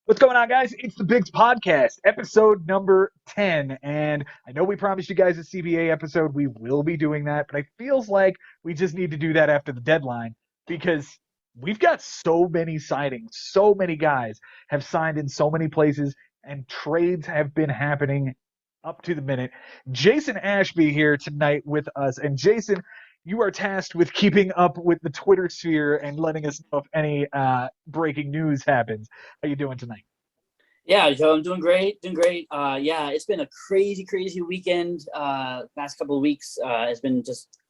What's going on, guys? It's the Bigs Podcast, episode number 10. And I know we promised you guys a CBA episode. We will be doing that, but it feels like we just need to do that after the deadline because we've got so many signings. So many guys have signed in so many places, and trades have been happening up to the minute. Jason Ashby here tonight with us. And Jason, you are tasked with keeping up with the Twitter sphere and letting us know if any breaking news happens. How you doing tonight? Yeah, Joe, I'm doing great, doing great. Yeah, it's been a crazy, crazy weekend. Last couple of weeks has been just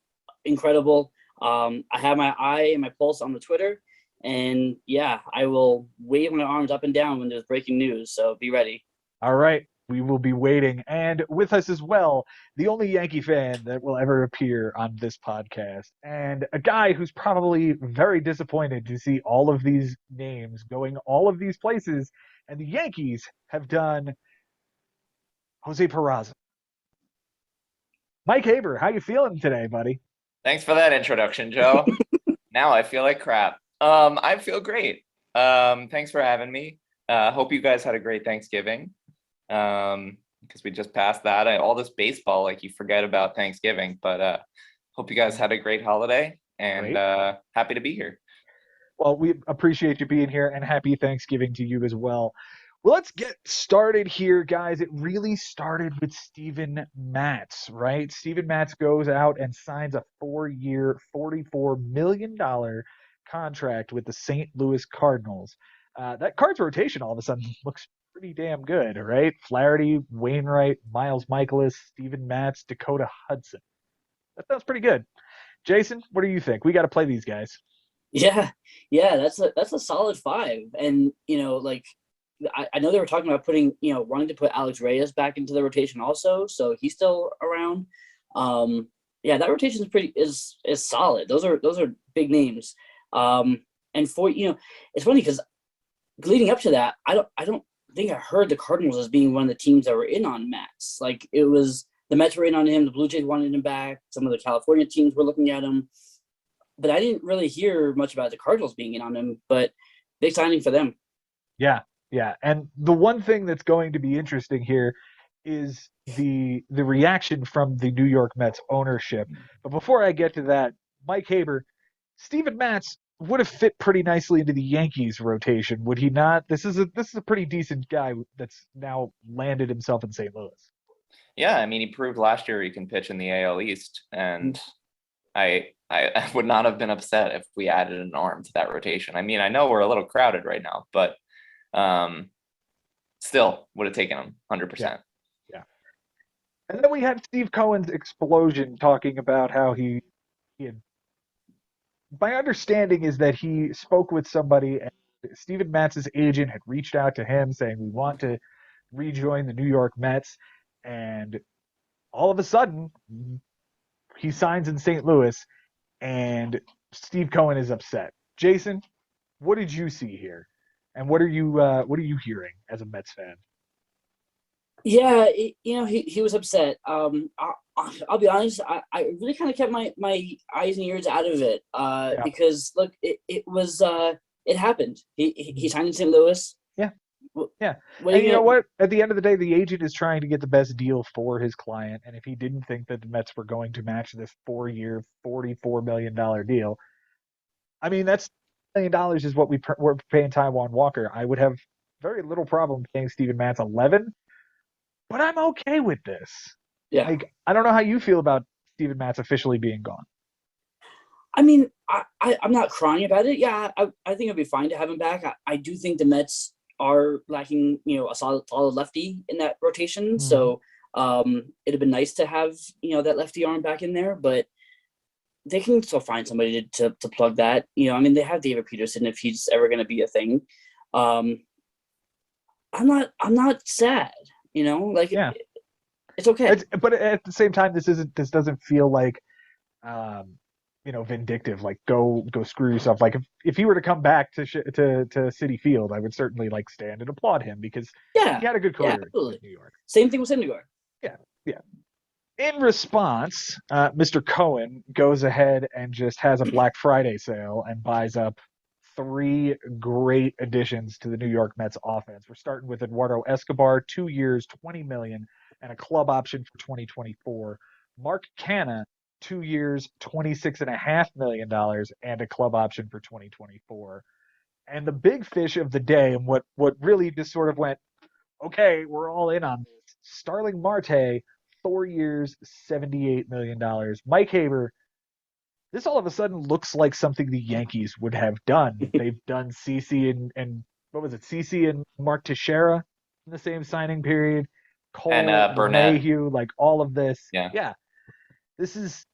incredible. I have my eye and my pulse on the Twitter, and yeah, I will wave my arms up and down when there's breaking news. So be ready. All right, we will be waiting. And with us as well, the only Yankee fan that will ever appear on this podcast, and a guy who's probably very disappointed to see all of these names going all of these places. And the Yankees have done Jose Peraza. Mike Haber, how you feeling today, buddy? Thanks for that introduction, Joe. Now I feel like crap. I feel great. Thanks for having me. Hope you guys had a great Thanksgiving. Because we just passed that. All this baseball, like you forget about Thanksgiving. But hope you guys had a great holiday and happy to be here. Well, we appreciate you being here and happy Thanksgiving to you as well. Well, let's get started here, guys. It really started with Steven Matz, right? Steven Matz goes out and signs a 4-year, $44 million contract with the St. Louis Cardinals. That Cards rotation all of a sudden looks pretty damn good, right? Flaherty, Wainwright, Miles Michaelis, Steven Matz, Dakota Hudson. That sounds pretty good. Jason, what do you think? We got to play these guys. Yeah, yeah, that's a solid five, and like I know they were talking about putting, wanting to put Alex Reyes back into the rotation also, so he's still around. Yeah, that rotation is solid. Those are big names. And for it's funny because leading up to that, I don't think I heard the Cardinals as being one of the teams that were in on Max. Like it was the Mets were in on him, the Blue Jays wanted him back, some of the California teams were looking at him, but I didn't really hear much about the Cardinals being in on him. But big signing for them. Yeah, yeah. And the one thing that's going to be interesting here is the reaction from the New York Mets ownership. But before I get to that, Mike Haber, Steven Matz would have fit pretty nicely into the Yankees rotation, would he not? This is a pretty decent guy that's now landed himself in St. Louis. Yeah, I mean, he proved last year he can pitch in the AL East, and I would not have been upset if we added an arm to that rotation. I mean, I know we're a little crowded right now, but still would have taken him 100%. Yeah. And then we had Steve Cohen's explosion talking about how he had. My understanding is that he spoke with somebody, and Steven Matz's agent had reached out to him saying, "We want to rejoin the New York Mets," and all of a sudden he signs in St. Louis, and Steve Cohen is upset. Jason, what did you see here, and what are you hearing as a Mets fan? Yeah, he was upset. I'll be honest. I really kind of kept my eyes and ears out of it. Because look, it was it happened. He signed in St. Louis. Yeah. Yeah. And you know what? At the end of the day, the agent is trying to get the best deal for his client. And if he didn't think that the Mets were going to match this 4-year, $44 million deal, I mean, that's $1 million is what we're paying Taijuan Walker. I would have very little problem paying Steven Matz 11, but I'm okay with this. Yeah. Like, I don't know how you feel about Steven Matz officially being gone. I mean, I'm not crying about it. Yeah, I think it'd be fine to have him back. I do think the Mets are lacking, a solid lefty in that rotation. Mm-hmm. So it'd have been nice to have, that lefty arm back in there, but they can still find somebody to plug that. I mean, they have David Peterson if he's ever going to be a thing. I'm not sad, like yeah. It's okay. But at the same time, this doesn't feel like, vindictive. Like go screw yourself. Like if he were to come back to Citi Field, I would certainly like stand and applaud him because he had a good career in New York. Same thing with Syndergaard. Yeah, yeah. In response, Mr. Cohen goes ahead and just has a Black Friday sale and buys up three great additions to the New York Mets offense. We're starting with Eduardo Escobar, 2 years, $20 million, and a club option for 2024. Mark Canha, 2 years, $26.5 million, and a club option for 2024. And the big fish of the day, and what really just sort of went, okay, we're all in on this. Starling Marte, 4 years, $78 million. Mike Haber, this all of a sudden looks like something the Yankees would have done. They've done CC and what was it? CC and Mark Teixeira in the same signing period. Cole, And Burnett. Mayhew, like all of this. Yeah. This is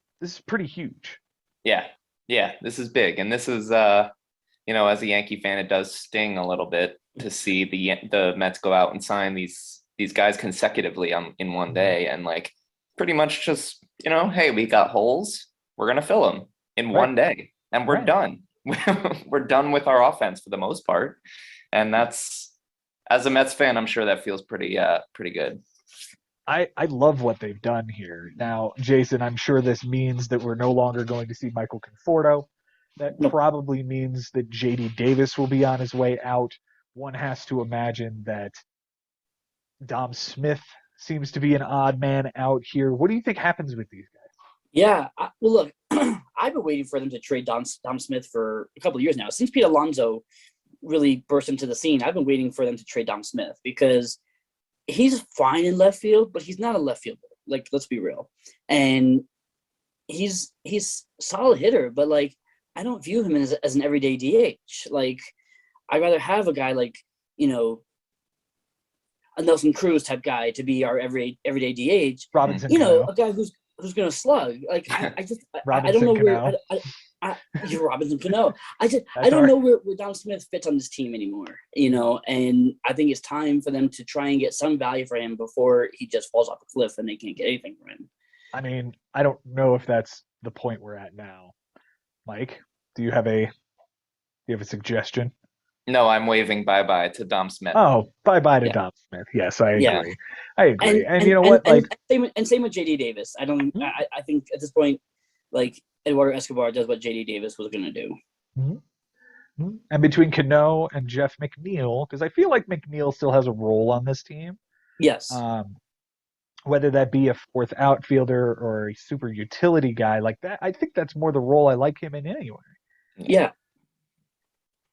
pretty huge. Yeah. This is big, and this is as a Yankee fan, it does sting a little bit to see the Mets go out and sign these guys consecutively in one day, and like pretty much just hey, we got holes, we're gonna fill them in one day, and we're done. We're done with our offense for the most part, and that's, as a Mets fan, I'm sure that feels pretty good. I love what they've done here. Now, Jason, I'm sure this means that we're no longer going to see Michael Conforto. That probably means that JD Davis will be on his way out. One has to imagine that Dom Smith seems to be an odd man out here. What do you think happens with these guys? Yeah, well, look, I've been waiting for them to trade Dom Smith for a couple of years now. Since Pete Alonso really burst into the scene, I've been waiting for them to trade Dom Smith because he's fine in left field, but he's not a left fielder. Like, let's be real. And he's a solid hitter, but like, I don't view him as an everyday DH. Like, I'd rather have a guy like, a Nelson Cruz type guy to be our everyday DH. Robinson, a guy who's going to slug. Like, I don't know where you're Robinson Cano. I don't know where Dom Smith fits on this team anymore. And I think it's time for them to try and get some value for him before he just falls off a cliff and they can't get anything from him. I mean, I don't know if that's the point we're at now. Mike, do you have a suggestion? No, I'm waving bye-bye to Dom Smith. Oh, bye-bye to Dom Smith. Yes, I agree. Yeah. I agree. And you know what? Same with JD Davis. I think at this point, like, Eduardo Escobar does what JD Davis was going to do. Mm-hmm. And between Cano and Jeff McNeil, because I feel like McNeil still has a role on this team. Yes. Whether that be a fourth outfielder or a super utility guy like that, I think that's more the role I like him in anyway. Yeah.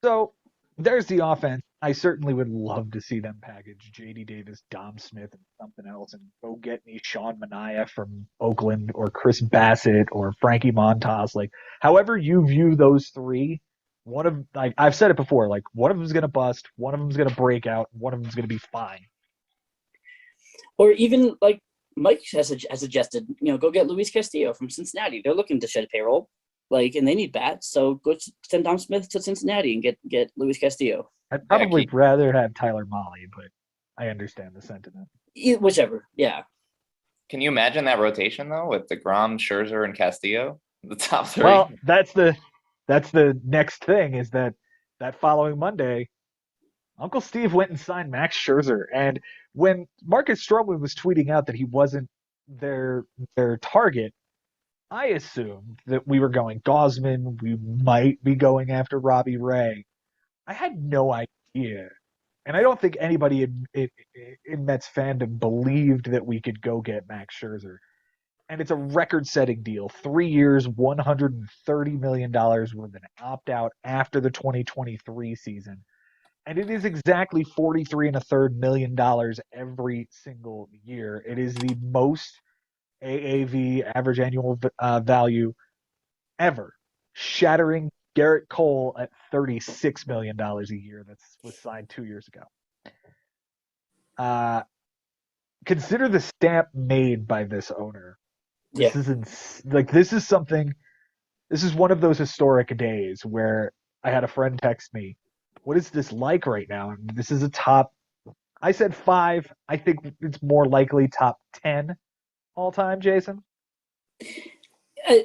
So there's the offense. I certainly would love to see them package JD Davis, Dom Smith, and something else, and go get me Sean Manaea from Oakland or Chris Bassett or Frankie Montas. Like, however you view those three, I've said it before, like, one of them's going to bust, one of them's going to break out, one of them's going to be fine. Or even, like Mike has suggested, go get Luis Castillo from Cincinnati. They're looking to shed payroll, and they need bats. So go send Dom Smith to Cincinnati and get Luis Castillo. I'd probably rather have Tyler Mahle, but I understand the sentiment. Whichever, yeah. Can you imagine that rotation though, with DeGrom, Scherzer, and Castillo, the top three? Well, that's the next thing, is that following Monday, Uncle Steve went and signed Max Scherzer. And when Marcus Stroman was tweeting out that he wasn't their target, I assumed that we were going Gosman. We might be going after Robbie Ray. I had no idea. And I don't think anybody in Mets fandom believed that we could go get Max Scherzer. And it's a record-setting deal. 3 years, $130 million with an opt-out after the 2023 season. And it is exactly $43.33 million every single year. It is the most AAV, average annual value, ever, shattering Garrett Cole at $36 million a year. That was signed 2 years ago. Consider the stamp made by this owner. This is one of those historic days where I had a friend text me, what is this like right now? And this is I said 5. I think it's more likely top 10 all time, Jason.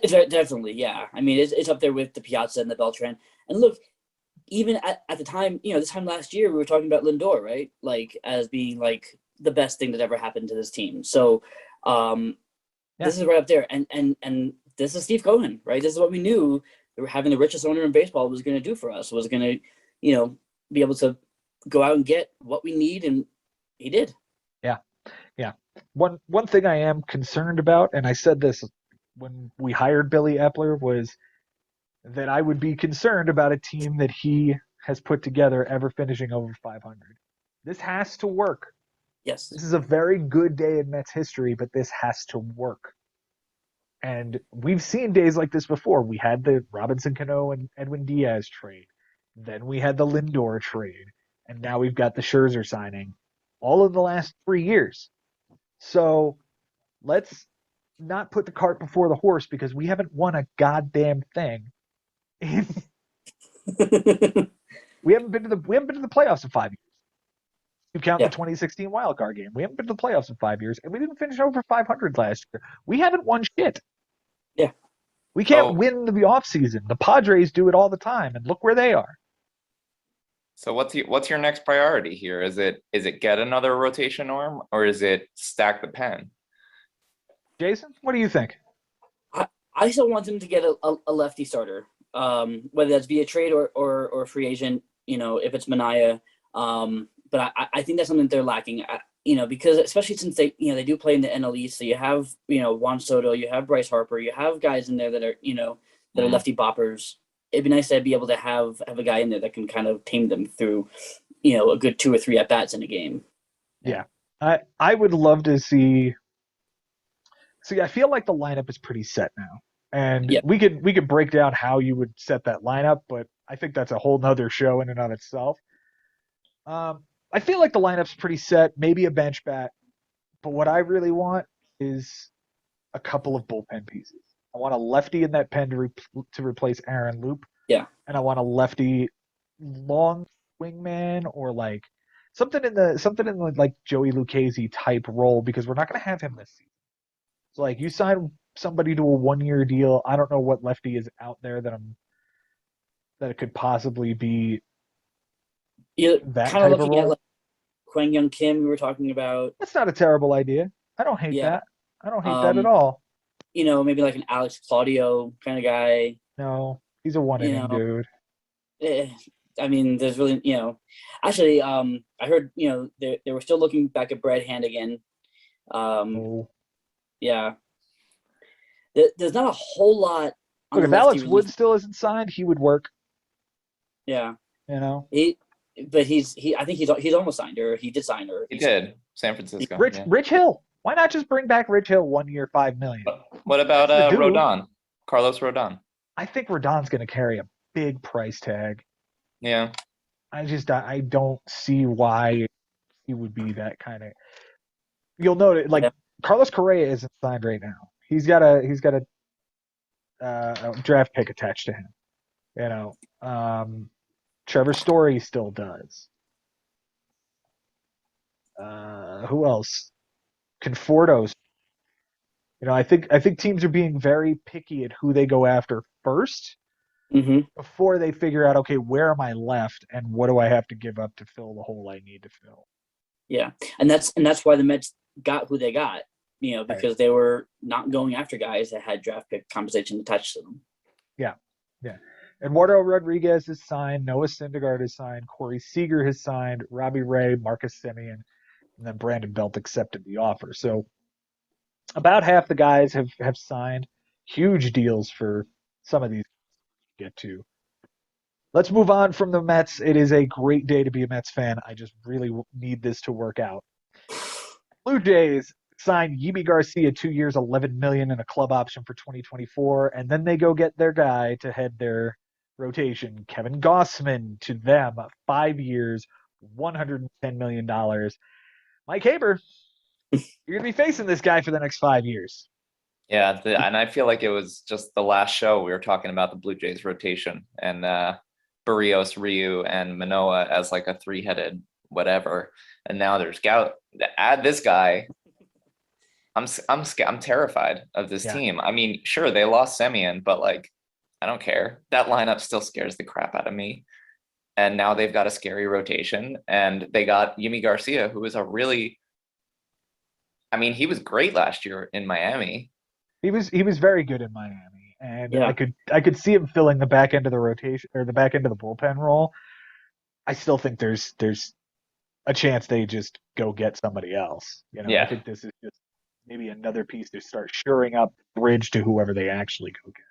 Definitely, yeah. I mean, it's up there with the Piazza and the Beltran. And look, even at the time, this time last year, we were talking about Lindor, right? Like, as being like the best thing that ever happened to this team. So, This is right up there. And this is Steve Cohen, right? This is what we knew. having the richest owner in baseball was going to do for us. Was going to, be able to go out and get what we need, and he did. Yeah. One thing I am concerned about, and I said this when we hired Billy Epler, was that I would be concerned about a team that he has put together ever finishing over 500. This has to work. Yes. This is a very good day in Mets history, but this has to work. And we've seen days like this before. We had the Robinson Cano and Edwin Diaz trade. Then we had the Lindor trade. And now we've got the Scherzer signing, all in the last 3 years. So let's not put the cart before the horse, because we haven't won a goddamn thing. we haven't been to the playoffs in 5 years. You count the 2016 wild card game. We haven't been to the playoffs in 5 years, and we didn't finish over 500 last year. We haven't won shit. Yeah. We can't win the offseason. The Padres do it all the time, and look where they are. So what's your next priority here? Is it get another rotation arm, or is it stack the pen? Jason, what do you think? I still want them to get a lefty starter, whether that's via trade or free agent. If it's Manaea, but I think that's something they're lacking. Because especially since they do play in the NL East, so you have Juan Soto, you have Bryce Harper, you have guys in there that are that are lefty boppers. It'd be nice to be able to have a guy in there that can kind of tame them through a good 2 or 3 at bats in a game. Yeah, I would love to see. See, I feel like the lineup is pretty set now, and we could break down how you would set that lineup, but I think that's a whole nother show in and of itself. I feel like the lineup's pretty set, maybe a bench bat, but what I really want is a couple of bullpen pieces. I want a lefty in that pen to replace Aaron Loop. Yeah. And I want a lefty long wingman, or like something in the like Joey Lucchesi type role, because we're not going to have him this season. So like, you sign somebody to a 1-year deal. I don't know what lefty is out there that it could possibly be. That kind of looking of role. at like Kwang Young Kim we were talking about. That's not a terrible idea. I don't hate that. I don't hate that at all. Maybe like an Alex Claudio kind of guy. No, he's a one-inning dude. I mean, there's really, actually, I heard, they were still looking back at Brad Hand again. Yeah. There's not a whole lot. Look, if Alex Wood still isn't signed, he would work. Yeah. But I think he's almost signed, or he did sign, or he did. San Francisco. Rich Hill. Why not just bring back Rich Hill 1 year, $5 million? What about Rodon? Carlos Rodon. I think Rodon's going to carry a big price tag. Yeah. I don't see why he would be that kind of. You'll note it. Carlos Correa isn't signed right now. He's got a draft pick attached to him. Trevor Story still does. Who else? Conforto's. I think teams are being very picky at who they go after first, before they figure out, okay, where am I left, and what do I have to give up to fill the hole I need to fill? Yeah, and that's why the Mets got who they got, because they were not going after guys that had draft pick compensation attached to them. Yeah. Eduardo Rodriguez is signed. Noah Syndergaard is signed. Corey Seager has signed. Robbie Ray, Marcus Semien, and then Brandon Belt accepted the offer. So about half the guys have signed. Huge deals for some of these to get to. Let's move on from the Mets. It is a great day to be a Mets fan. I just really need this to work out. Blue Jays signed Yimi Garcia 2 years, $11 million, and a club option for 2024, and then they go get their guy to head their rotation, Kevin Gossman, to them, 5 years, $110 million. Mike Haber, you're going to be facing this guy for the next 5 years. Yeah, and I feel like it was just the last show we were talking about the Blue Jays rotation, and Barrios, Ryu, and Manoah as like a 3-headed whatever, and now there's Gout. Add this guy. I'm terrified of this team. I mean, sure, they lost Semien, but like, I don't care. That lineup still scares the crap out of me. And now they've got a scary rotation, and they got Yimi Garcia, who is he was great last year in Miami. He was very good in Miami. and Yeah. I could see him filling the back end of the rotation or the back end of the bullpen role. I still think there's a chance they just go get somebody else. I Yeah. think this is just maybe another piece to start shoring up the bridge to whoever they actually go get.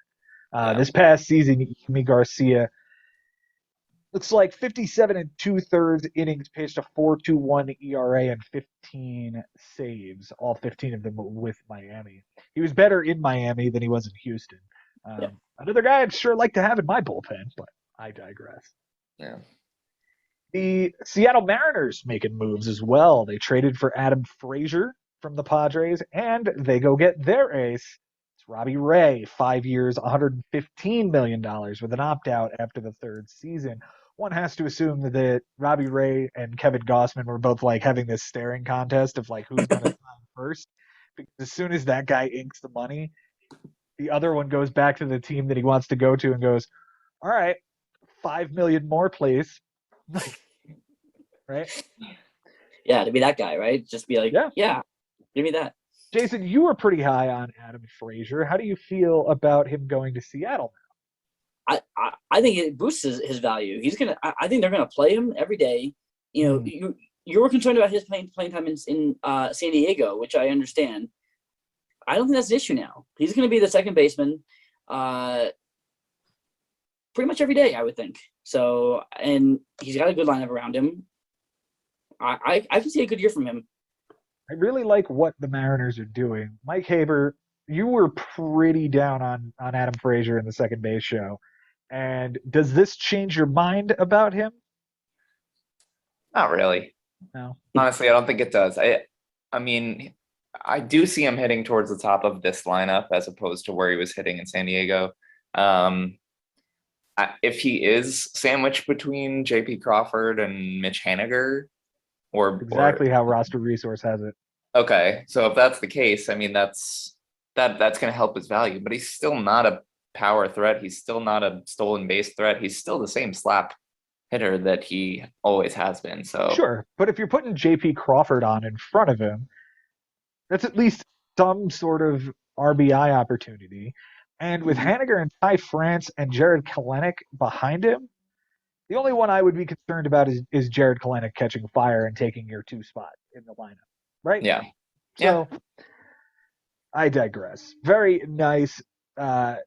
Yeah. This past season, Yimi Garcia looks like 57 and 2/3 innings pitched, a 4.21 ERA, and 15 saves, all 15 of them with Miami. He was better in Miami than he was in Houston. Yeah. Another guy I'd sure like to have in my bullpen, but I digress. Yeah. The Seattle Mariners making moves as well. They traded for Adam Frazier from the Padres, and they go get their ace. It's Robbie Ray, 5 years, $115 million with an opt-out after the third season. One has to assume that Robbie Ray and Kevin Gossman were both like having this staring contest of like who's going to sign first. Because as soon as that guy inks the money, the other one goes back to the team that he wants to go to and goes, all right, 5 million more, please. Right? Yeah, to be that guy, right? Just be like, yeah, give me that. Jason, you were pretty high on Adam Frazier. How do you feel about him going to Seattle now? I think it boosts his value. I think they're gonna play him every day. You were concerned about his playing time in San Diego, which I understand. I don't think that's an issue now. He's gonna be the second baseman, pretty much every day, I would think. So, and he's got a good lineup around him. I can see a good year from him. I really like what the Mariners are doing. Mike Haber, you were pretty down on Adam Frazier in the second base show. And does this change your mind about him? Not really. No. Honestly, I don't think it does. I mean, I do see him hitting towards the top of this lineup as opposed to where he was hitting in San Diego. If he is sandwiched between J.P. Crawford and Mitch Haniger, exactly how Roster Resource has it. Okay, so if that's the case, I mean that's going to help his value, but he's still not a power threat. He's still not a stolen base threat. He's still the same slap hitter that he always has been. So sure, but if you're putting J.P. Crawford on in front of him, that's at least some sort of RBI opportunity. And with Haniger and Ty France and Jared Kelenic behind him, the only one I would be concerned about is Jared Kelenic catching fire and taking your 2 spot in the lineup, right? Yeah. So I digress. Very nice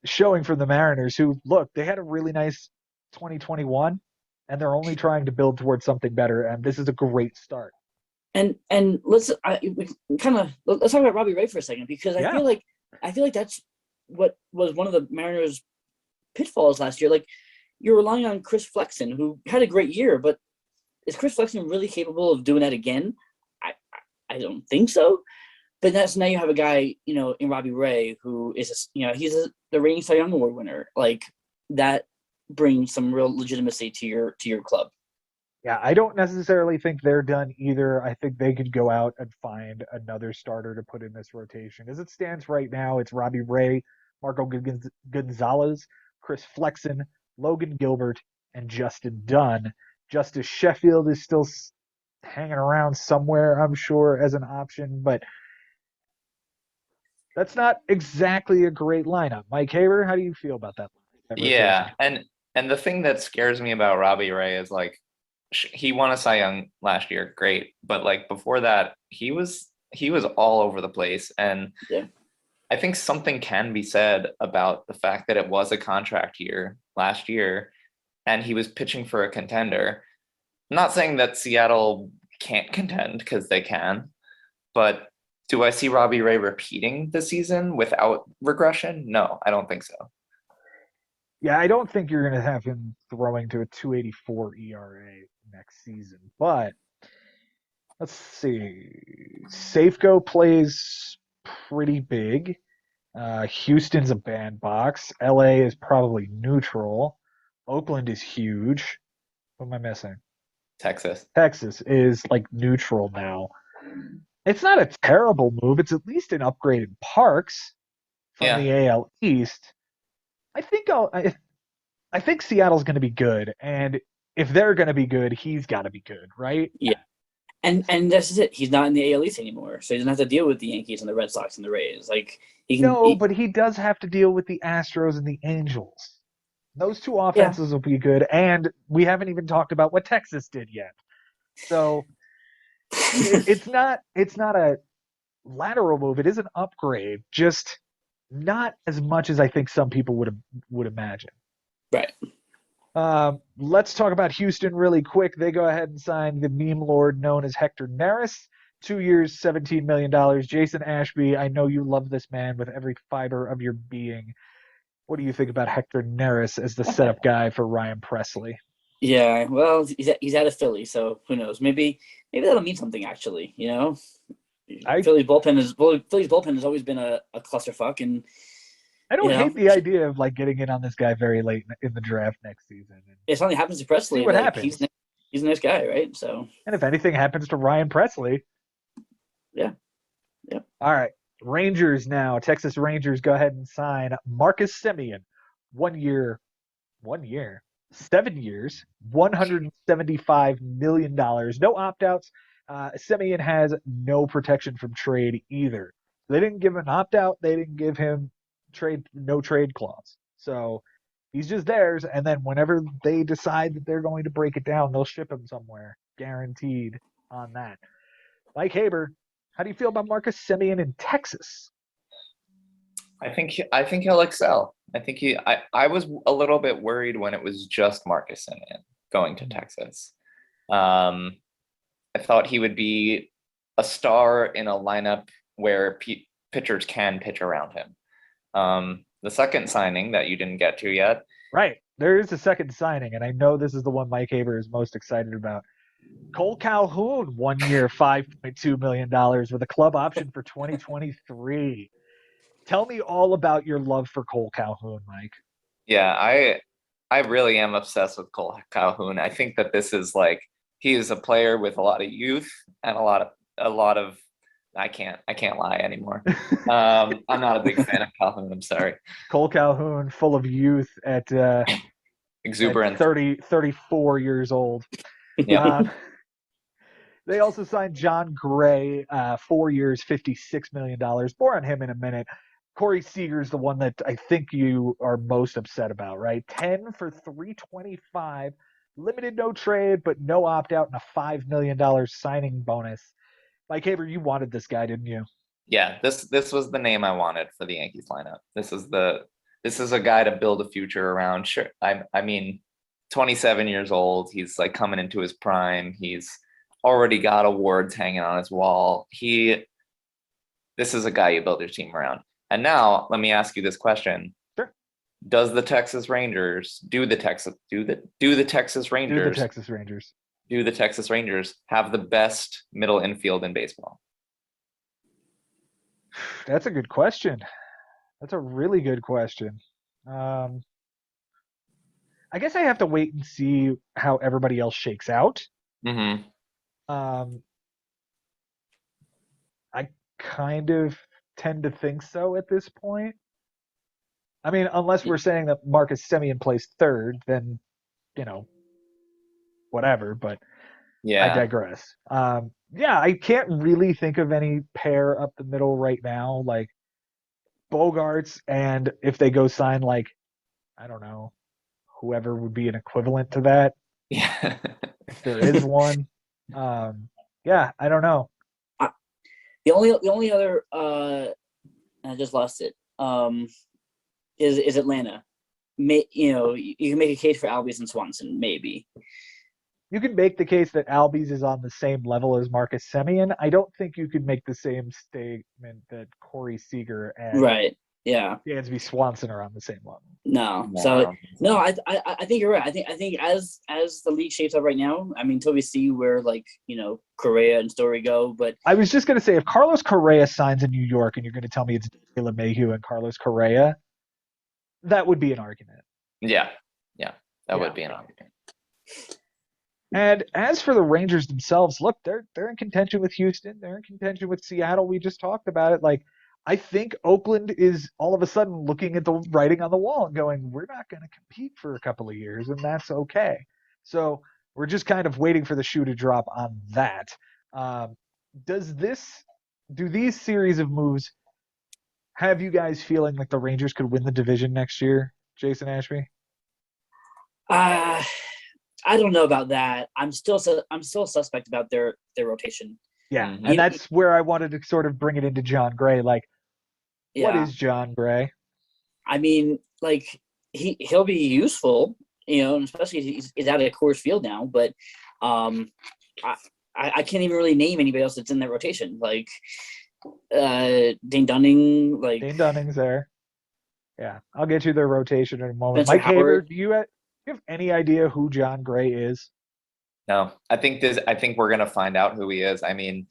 showing from the Mariners, who, look, they had a really nice 2021, and they're only trying to build towards something better, and this is a great start. And let's talk about Robbie Ray for a second, because I feel like that's what was one of the Mariners' pitfalls last year. Like, you're relying on Chris Flexen, who had a great year, but is Chris Flexen really capable of doing that again? I don't think so. But now you have a guy, in Robbie Ray, who is, he's the reigning Cy Young Award winner. Like, that brings some real legitimacy to your club. Yeah, I don't necessarily think they're done either. I think they could go out and find another starter to put in this rotation. As it stands right now, it's Robbie Ray, Marco Gonzalez, Chris Flexen, Logan Gilbert, and Justin Dunn. Justice Sheffield is still hanging around somewhere, I'm sure, as an option, but that's not exactly a great lineup. Mike Haber, how do you feel about that? Yeah, and the thing that scares me about Robbie Ray is, like, he won a Cy Young last year, great, but like before that, he was all over the place, and I think something can be said about the fact that it was a contract year last year, and he was pitching for a contender. I'm not saying that Seattle can't contend, because they can, but do I see Robbie Ray repeating the season without regression? No, I don't think so. Yeah, I don't think you're going to have him throwing to a 2.84 ERA next season. But let's see. Safeco plays pretty big. Houston's a bandbox. LA is probably neutral. Oakland is huge. What am I missing? Texas is like neutral now. It's not a terrible move. It's at least an upgrade in Parks from the AL East. I think Seattle's going to be good, and if they're going to be good, he's got to be good, right? Yeah. And that's it. He's not in the AL East anymore, so he doesn't have to deal with the Yankees and the Red Sox and the Rays. Like he can. No, but he does have to deal with the Astros and the Angels. Those two Yeah. offenses will be good, and we haven't even talked about what Texas did yet. So it's not a lateral move. It is an upgrade, just not as much as I think some people would imagine. Right. Let's talk about Houston really quick. They go ahead and sign the meme lord known as Hector Neris. 2 years, $17 million. Jason Ashby, I know you love this man with every fiber of your being. What do you think about Hector Neris as the setup guy for Ryan Presley? Yeah. Well, he's out of Philly, so who knows? Maybe that'll mean something. Actually, Philly's bullpen has always been a clusterfuck, and I don't hate the idea of like getting in on this guy very late in the draft next season. If something happens to Presley, see what like happens. He's a nice guy, right? So. And if anything happens to Ryan Presley. Yeah. All right. Rangers now. Texas Rangers go ahead and sign Marcus Semien. 1 year. 7 years. $175 million. No opt-outs. Semien has no protection from trade either. They didn't give him an opt-out. They didn't give him no trade clause. So he's just theirs. And then whenever they decide that they're going to break it down, they'll ship him somewhere. Guaranteed on that. Mike Haber, how do you feel about Marcus Semien in Texas? I think he'll excel. I was a little bit worried when it was just Marcus Semien going to Texas. I thought he would be a star in a lineup where pitchers can pitch around him. The second signing that you didn't get to yet. Right. There is a second signing, and I know this is the one Mike Haber is most excited about. Cole Calhoun, 1 year, $5.2 million with a club option for 2023. Tell me all about your love for Cole Calhoun, Mike. Yeah, I really am obsessed with Cole Calhoun. I think that this is like, he is a player with a lot of youth and a lot of I can't lie anymore. I'm not a big fan of Calhoun. I'm sorry. Cole Calhoun, full of youth at exuberant, 34 years old. Yeah. They also signed John Gray, 4 years, $56 million. More on him in a minute. Corey Seager's the one that I think you are most upset about, right? 10 for $325, limited no trade, but no opt-out and a $5 million signing bonus. Mike Haber, you wanted this guy, didn't you? Yeah, this was the name I wanted for the Yankees lineup. This is a guy to build a future around. Sure, I mean, 27 years old. He's like coming into his prime. He's already got awards hanging on his wall. This is a guy you build your team around. And now let me ask you this question. Sure. Do the Texas Rangers have the best middle infield in baseball? That's a good question. That's a really good question. I guess I have to wait and see how everybody else shakes out. Mm-hmm. I kind of tend to think so at this point. I mean, unless we're saying that Marcus Semien plays third, then, whatever, but yeah. I digress. I can't really think of any pair up the middle right now, like Bogarts, and if they go sign, like, I don't know, whoever would be an equivalent to that. Yeah. If there is one. I don't know. The only other I just lost it. Is Atlanta? You can make a case for Albies and Swanson, maybe. You can make the case that Albies is on the same level as Marcus Semien. I don't think you can make the same statement that Corey Seager and Dansby Swanson are on the same level. No. So no, I think you're right. I think as the league shapes up right now, I mean, until we see where Correa and Story go, but I was just gonna say, if Carlos Correa signs in New York and you're gonna tell me it's LeMahieu and Carlos Correa, that would be an argument. Yeah. That would be an argument. And as for the Rangers themselves, look, they're in contention with Houston. They're in contention with Seattle. We just talked about it. Like, I think Oakland is all of a sudden looking at the writing on the wall and going, we're not going to compete for a couple of years, and that's okay. So we're just kind of waiting for the shoe to drop on that. Um, do these series of moves have you guys feeling like the Rangers could win the division next year, Jason Ashby? Uh, I don't know about that. I'm still suspect about their rotation. Yeah, Mhm. and that's where I wanted to sort of bring it into John Gray. Like, what Yeah, is John Gray? I mean, like he'll be useful, and especially he's out of Coors Field now. But um, I I can't even really name anybody else that's in that rotation. Like Dane Dunning, like Dane Dunning's there. Yeah, I'll get you their rotation in a moment. Spencer Mike Haber, Howard. do you have any idea who John Gray is? No, I think we're gonna find out who he is. I mean,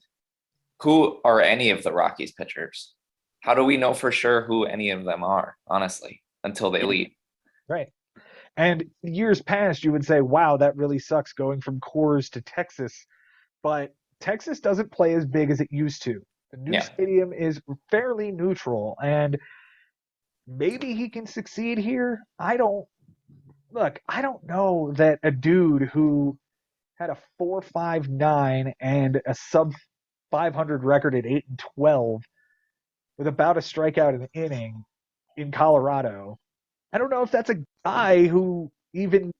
who are any of the Rockies pitchers? How do we know for sure who any of them are, honestly, until they leave? Right. And years past, you would say, wow, that really sucks going from Coors to Texas. But Texas doesn't play as big as it used to. The new Yeah. stadium is fairly neutral, and maybe he can succeed here. I don't know that a dude who had a 4.59 and a sub 500 record at 8-12 with about a strikeout an inning in Colorado. I don't know if that's a guy who even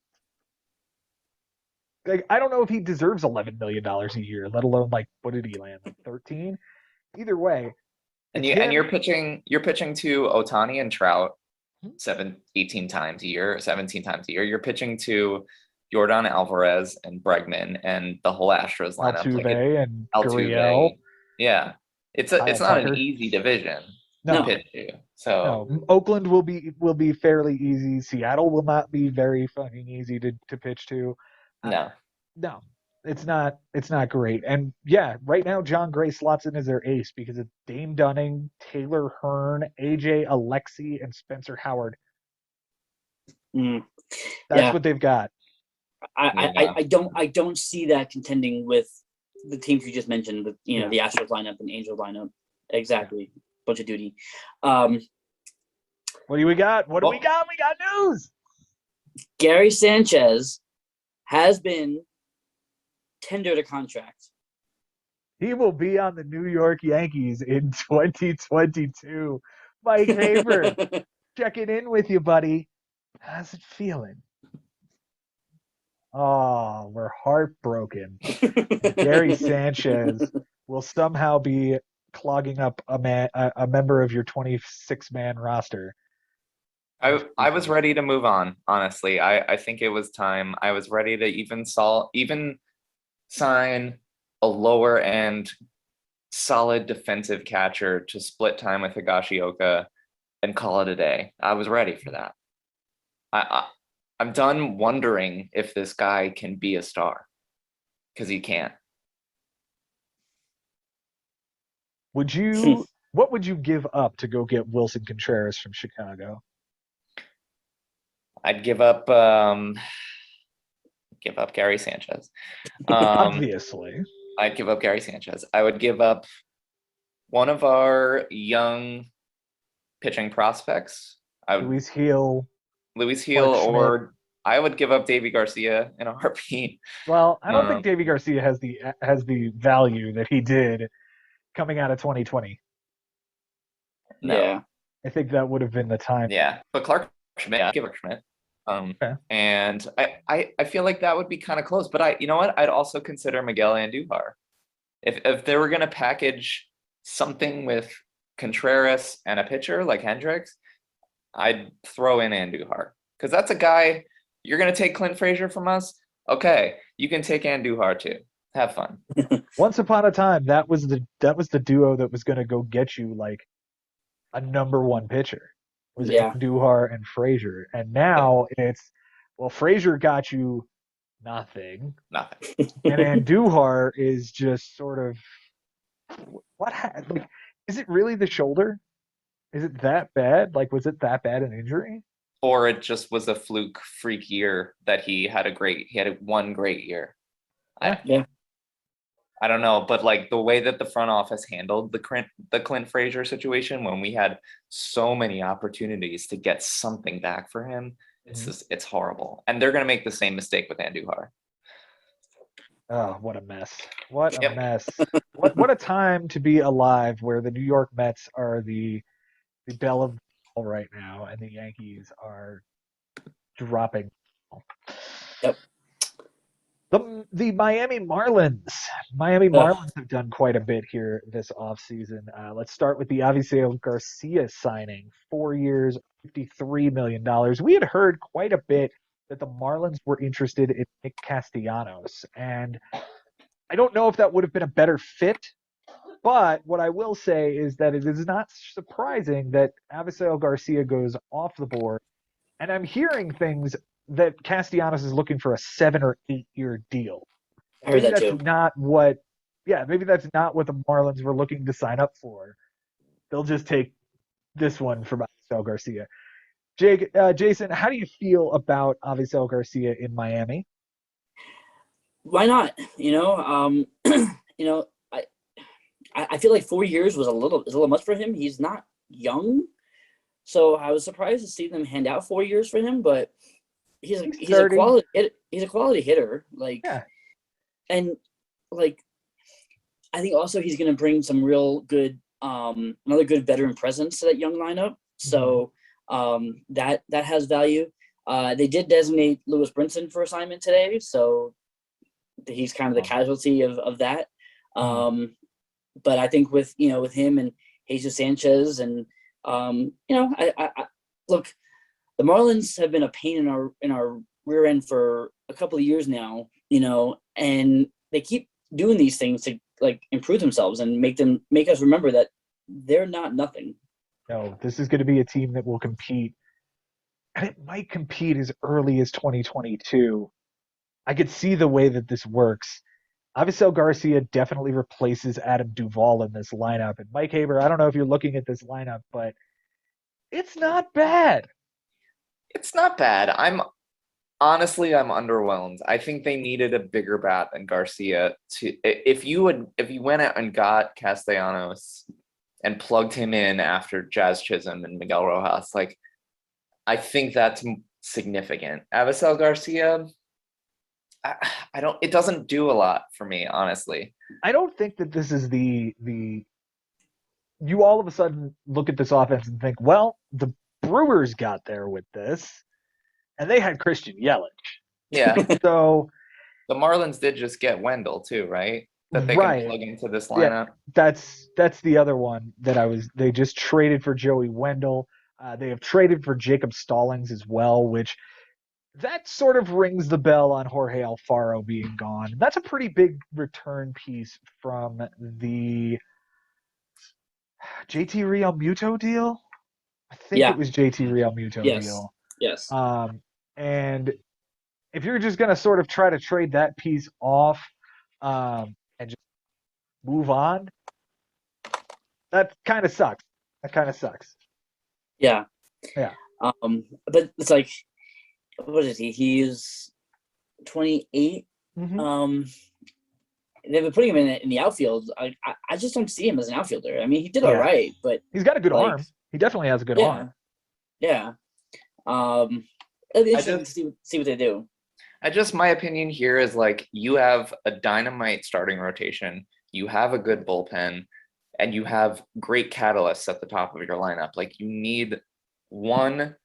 like I don't know if he deserves $11 million a year, let alone like what did he land like 13? Either way, And it's you and him. you're pitching to Otani and Trout Mhm. 18 times a year, 17 times a year. You're pitching to Jordan Alvarez and Bregman and the whole Astros lineup. Like it Altuve and Gurriel, Altuve. Yeah. Kyle It's not an Tucker. easy division to No, No, pitch to. So no. Oakland will be fairly easy. Seattle will not be very fucking easy to pitch to. Uh, no. no, it's not great. And yeah, right now John Gray slots in as their ace because it's Dane Dunning, Taylor Hearn, AJ Alexi, and Spencer Howard. mm, That's yeah, what they've got. Yeah. I don't see that contending with the teams you just mentioned. The Yeah. the Astros lineup and Angels lineup. Exactly, bunch of duty. Um, What do we got? What do we Well, got? We got news. Gary Sanchez has been tendered a contract. He will be on the New York Yankees in 2022. Mike Haber, checking in with you, buddy. How's it feeling? Oh, we're heartbroken. And Gary Sanchez will somehow be clogging up a member of your 26-man roster. I was ready to move on, honestly. I think it was time. I was ready to even sign a lower end solid defensive catcher to split time with Higashioka and call it a day. I was ready for that. I'm done wondering if this guy can be a star because he can't. Would you? What would you give up to go get Wilson Contreras from Chicago? I'd give up Gary Sanchez. Obviously, I'd give up Gary Sanchez. I would give up one of our young pitching prospects. I would Luis Heel. Luis Heel, Clark Schmidt. or I would give up Davy Garcia in a heartbeat. Well, I don't think Um, Davy Garcia has the value that he did coming out of 2020. no, Yeah. I think that would have been the time. yeah, but Clark Schmidt, I'd give Clark Schmidt. Okay. And I feel like that would be kind of close. But you know what? I'd also consider Miguel Andujar. If they were gonna package something with Contreras and a pitcher like Hendricks, I'd throw in Andujar because that's a guy. You're gonna take Clint Frazier from us. Okay, you can take Andujar too. Have fun. Once upon a time, that was the duo that was going to go get you like a number one pitcher. Was Yeah. Andujar and Frazier, and now it's well, Frazier got you nothing, Nothing. and Andujar is just sort of like is it really the shoulder? Is it that bad? Like was it that bad an injury? Or it just was a fluke freak year that he had one great year. Yeah. I don't know, but like the way that the front office handled the Clint Frazier situation when we had so many opportunities to get something back for him, it's horrible. And they're gonna make the same mistake with Andujar. Oh, what a mess. What a Yep. mess. What a time to be alive where the New York Mets are the belle of the ball right now and the Yankees are dropping. Yep. The Miami Marlins. Miami Ugh. Marlins have done quite a bit here this offseason. Let's start with the Avisail Garcia signing. 4 years, $53 million. We had heard quite a bit that the Marlins were interested in Nick Castellanos. And I don't know if that would have been a better fit, but what I will say is that it is not surprising that Avisail Garcia goes off the board. And I'm hearing things that Castellanos is looking for a 7 or 8 year deal. I heard Maybe that that's too. not what, yeah, maybe that's not what the Marlins were looking to sign up for. They'll just take this one from Avisail Garcia. Jason, how do you feel about Avisail Garcia in Miami? Why not? You know, I feel like 4 years was a little much for him. He's not young, so I was surprised to see them hand out 4 years for him. But he's a 30. quality hitter. Like, Yeah. and like I think also he's going to bring some real good another good veteran presence to that young lineup. So that has value. They did designate Lewis Brinson for assignment today, so he's kind of the casualty of that. But I think with him and Jesus Sanchez and I look, the Marlins have been a pain in our rear end for a couple of years now, and they keep doing these things to like improve themselves and make us remember that they're not nothing. No, this is going to be a team that will compete, and it might compete as early as 2022. I could see the way that this works. Avisail Garcia definitely replaces Adam Duvall in this lineup. And Mike Haber, I don't know if you're looking at this lineup, but it's not bad. It's not bad. I'm underwhelmed. I think they needed a bigger bat than Garcia to if you went out and got Castellanos and plugged him in after Jazz Chisholm and Miguel Rojas, like I think that's significant. Avisail Garcia, I don't. It doesn't do a lot for me, honestly. I don't think that this is the you all of a sudden look at this offense and think, well, the Brewers got there with this, and they had Christian Yelich. Yeah. So the Marlins did just get Wendell too, right? That they right. can plug into this lineup. Yeah, that's the other one that they just traded for Joey Wendell. They have traded for Jacob Stallings as well, which that sort of rings the bell on Jorge Alfaro being gone. That's a pretty big return piece from the JT Realmuto deal. I think it was JT Realmuto deal. Yes. And if you're just going to sort of try to trade that piece off and just move on, that kind of sucks. Yeah. Yeah. But it's like, what is he? He's 28. Mm-hmm. They've been putting him in the outfield. I just don't see him as an outfielder. I mean, he did all right, but he's got a good arm. He definitely has a good arm. Yeah. It'll be interesting to see what they do. My opinion here is like you have a dynamite starting rotation, you have a good bullpen, and you have great catalysts at the top of your lineup. Like you need one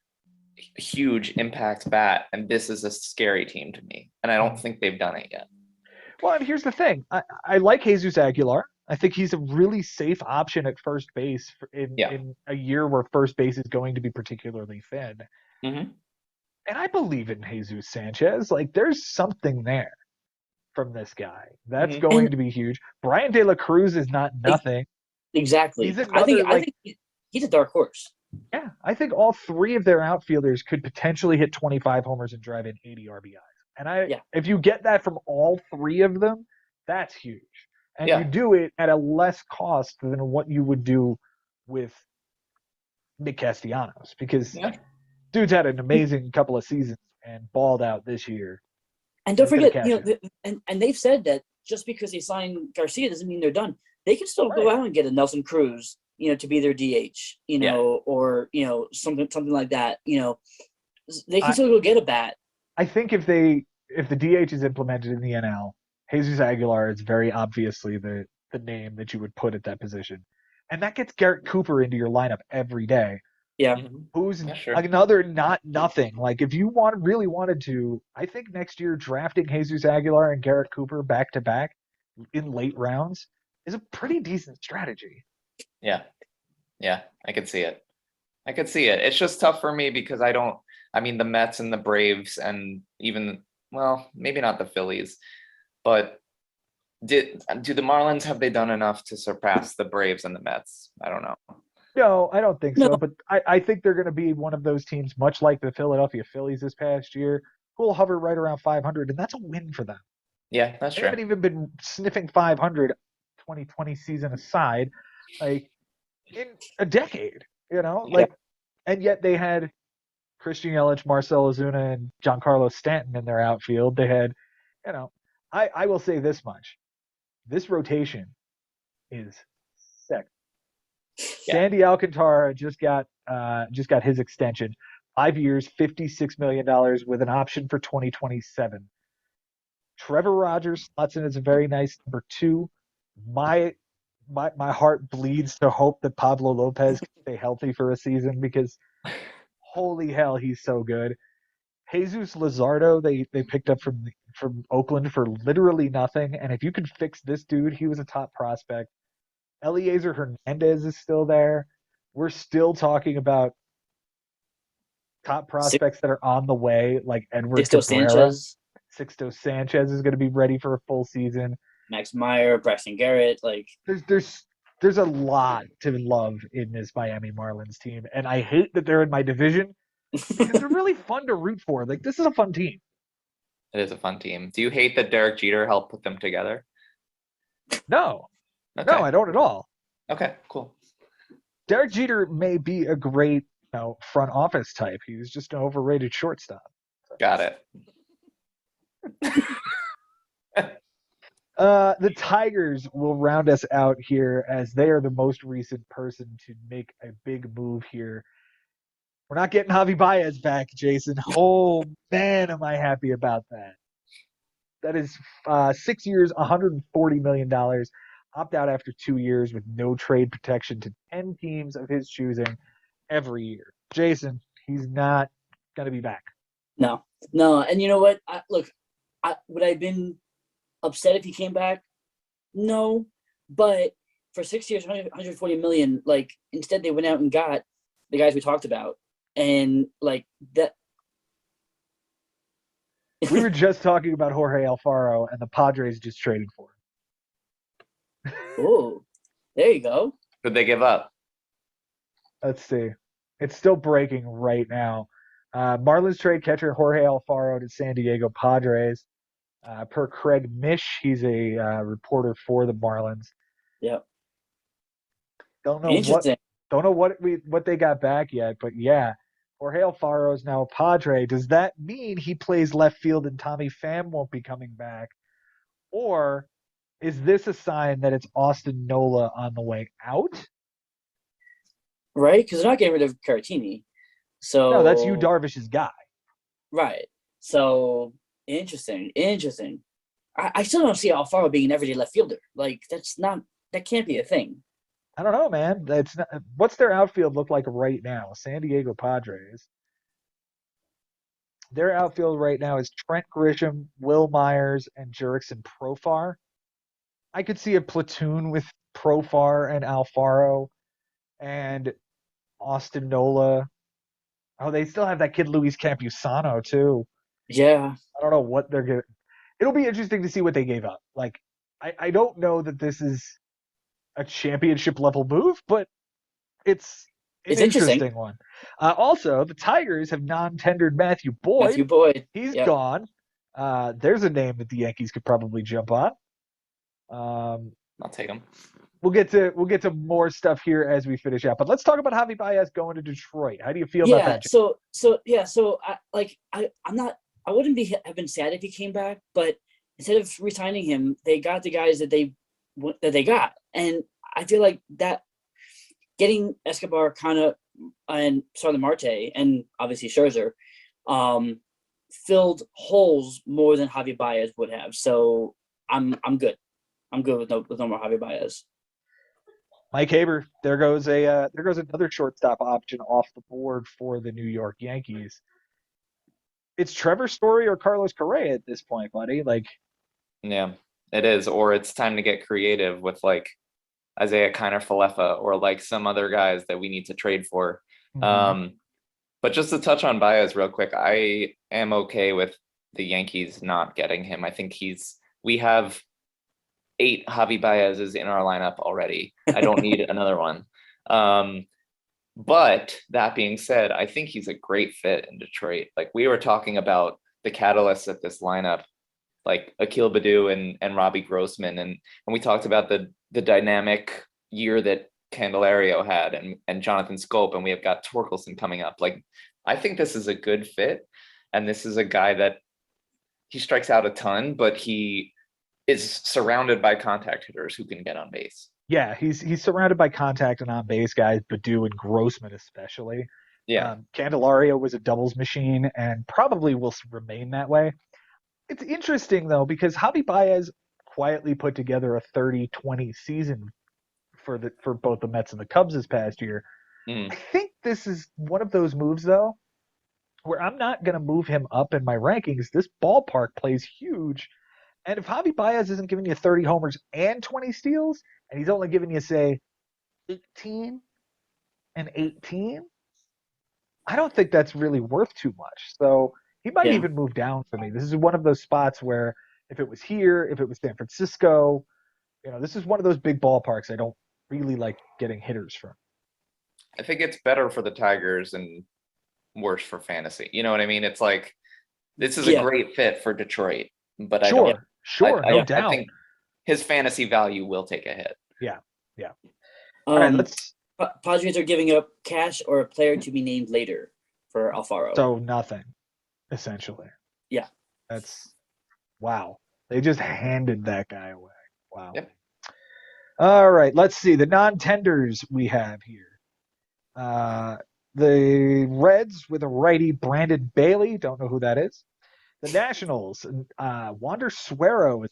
huge impact bat, and this is a scary team to me. And I don't think they've done it yet. Well, and here's the thing. I like Jesus Aguilar. I think he's a really safe option at first base in a year where first base is going to be particularly thin. Mm-hmm. And I believe in Jesus Sanchez. Like, there's something there from this guy. That's going to be huge. Brian De La Cruz is not nothing. Exactly. I think he's a dark horse. Yeah, I think all three of their outfielders could potentially hit 25 homers and drive in 80 RBIs. And if you get that from all three of them, that's huge. And you do it at a less cost than what you would do with Nick Castellanos, because dude's had an amazing couple of seasons and balled out this year. And don't forget, and they've said that just because they signed Garcia doesn't mean they're done. They can still go out and get a Nelson Cruz, to be their DH, or something like that. They can still go get a bat. I think if the DH is implemented in the NL Jesus Aguilar is very obviously the name that you would put at that position. And that gets Garrett Cooper into your lineup every day. Yeah. Who's Yeah, sure. another not nothing. Like if you really wanted to, I think next year drafting Jesus Aguilar and Garrett Cooper back to back in late rounds is a pretty decent strategy. Yeah. Yeah, I could see it. I could see it. It's just tough for me because I mean, the Mets and the Braves and even, well, maybe not the Phillies, but do the Marlins, have they done enough to surpass the Braves and the Mets? I don't know. No, I don't think No. so. But I think they're going to be one of those teams, much like the Philadelphia Phillies this past year, who will hover right around 500, and that's a win for them. Yeah, that's They true. haven't even been sniffing 500, 2020 season aside, like in a decade, like, and yet they had Christian Yelich, Marcell Ozuna, and Giancarlo Stanton in their outfield. They had, I will say this much. This rotation is sick. Yeah. Sandy Alcantara just got his extension, 5 years, $56 million with an option for 2027. Trevor Rogers slots in as a very nice number 2. My heart bleeds to hope that Pablo Lopez can stay healthy for a season because holy hell, he's so good. Jesus Luzardo, they picked up from Oakland for literally nothing, and if you could fix this dude, he was a top prospect. Eliezer Hernandez is still there. We're still talking about top prospects that are on the way, like Edward Sixto Cabrera. Sanchez, Sixto Sanchez is going to be ready for a full season. Max Meyer, Braxton Garrett, like there's a lot to love in this Miami Marlins team, and I hate that they're in my division because they're really fun to root for. Like this is a fun team. It is a fun team. Do you hate that Derek Jeter helped put them together? No, Okay. no, I don't at all. Okay, cool. Derek Jeter may be a great, front office type. He's just an overrated shortstop. Got it. The Tigers will round us out here as they are the most recent person to make a big move here. We're not getting Javi Baez back, Jason. Oh, man, am I happy about that. That is 6 years, $140 million. Opt out after 2 years with no trade protection to 10 teams of his choosing every year. Jason, he's not going to be back. No. And you know what? Would I have been upset if he came back? No. But for 6 years, 140 million, like instead they went out and got the guys we talked about. And like that. We were just talking about Jorge Alfaro and the Padres just traded for him. Oh, there you go. Who'd they give up? Let's see. It's still breaking right now. Marlins trade catcher Jorge Alfaro to San Diego Padres. Per Craig Mish, he's a reporter for the Marlins. Yep. Don't know what they got back yet, but yeah, Jorge Alfaro is now a Padre. Does that mean he plays left field and Tommy Pham won't be coming back? Or is this a sign that it's Austin Nola on the way out? Right? Because they're not getting rid of Caratini. So no, that's Yu Darvish's guy. Right. So interesting. I still don't see Alfaro being an everyday left fielder. Like that can't be a thing. I don't know, man. What's their outfield look like right now? San Diego Padres. Their outfield right now is Trent Grisham, Will Myers, and Jurickson Profar. I could see a platoon with Profar and Alfaro and Austin Nola. Oh, they still have that kid Luis Campusano too. Yeah. I don't know what they're going to. It'll be interesting to see what they gave up. Like, I don't know that this is a championship level move, but it's an interesting one. Also, the Tigers have non-tendered Matthew Boyd. He's gone. There's a name that the Yankees could probably jump on. I'll take him. We'll get to more stuff here as we finish out. But let's talk about Javi Baez going to Detroit. How do you feel about that? I wouldn't have been sad if he came back, but instead of re-signing him, they got the guys that they got, and I feel like that getting Escobar, Kana, and Starling Marte, and obviously Scherzer, filled holes more than Javi Baez would have. So I'm good. I'm good with no more Javi Baez. Mike Haber, there goes another shortstop option off the board for the New York Yankees. It's Trevor Story or Carlos Correa at this point, buddy. Like, Yeah, it is. Or it's time to get creative with like Isaiah Kiner Falefa or like some other guys that we need to trade for. But just to touch on Baez real quick, I am okay with the Yankees not getting him. I think we have 8 Javi Baez's in our lineup already. I don't need another one. But that being said, I think he's a great fit in Detroit. Like we were talking about the catalysts at this lineup, like Akil Baddoo and Robbie Grossman, and we talked about the dynamic year that Candelario had and Jonathan Scope, and we have got Torkelson coming up. Like I think this is a good fit, and this is a guy that he strikes out a ton, but he is surrounded by contact hitters who can get on base. Yeah, he's surrounded by contact and on base guys, Baddoo and Grossman especially. Yeah. Candelario was a doubles machine and probably will remain that way. It's interesting though because Javi Baez quietly put together a 30-20 season for both the Mets and the Cubs this past year. I think this is one of those moves though where I'm not going to move him up in my rankings. This ballpark plays huge. And if Javi Baez isn't giving you 30 homers and 20 steals, and he's only giving you, say, 18 and 18, I don't think that's really worth too much. So he might even move down for me. This is one of those spots where if it was here, if it was San Francisco, this is one of those big ballparks I don't really like getting hitters from. I think it's better for the Tigers and worse for fantasy. You know what I mean? It's like, this is a great fit for Detroit, but no doubt. I think his fantasy value will take a hit. Yeah. All right, let's. Padres are giving up cash or a player to be named later for Alfaro. So nothing, essentially. Yeah. That's wow. They just handed that guy away. Wow. Yep. All right, let's see the non-tenders we have here. The Reds with a righty, Brandon Bailey. Don't know who that is. The Nationals, Wander Suero.